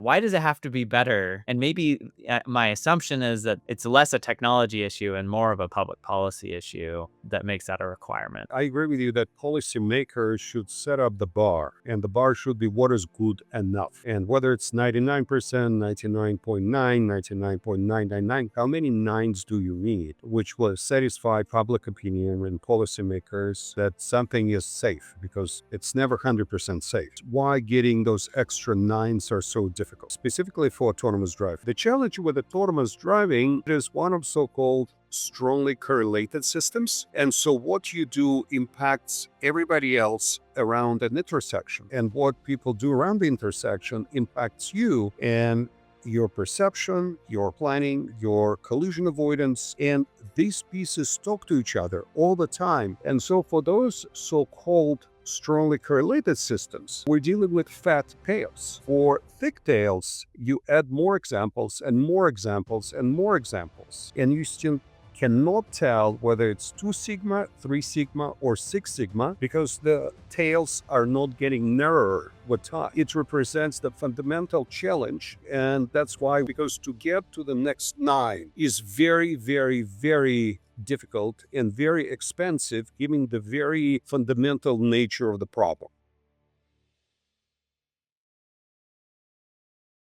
Why does it have to be better? And maybe my assumption is that it's less a technology issue and more of a public policy issue that makes that a requirement. I agree with you that policymakers should set up the bar, and the bar should be what is good enough. And whether it's 99%, 99.9, 99.999, how many nines do you need, which will satisfy public opinion and policymakers that something is safe, because it's never 100% safe. Why getting those extra nines are so difficult, specifically for autonomous driving. The challenge with autonomous driving is one of so-called strongly correlated systems. And so what you do impacts everybody else around an intersection. And what people do around the intersection impacts you and your perception, your planning, your collision avoidance, and these pieces talk to each other all the time. And so for those so-called strongly correlated systems, we're dealing with fat tails. For thick tails, you add more examples and more examples and more examples, and you still cannot tell whether it's 2 sigma, 3 sigma, or 6 sigma, because the tails are not getting narrower with time. It represents the fundamental challenge, and that's why, because to get to the next 9 is very, very, very difficult and very expensive, given the very fundamental nature of the problem.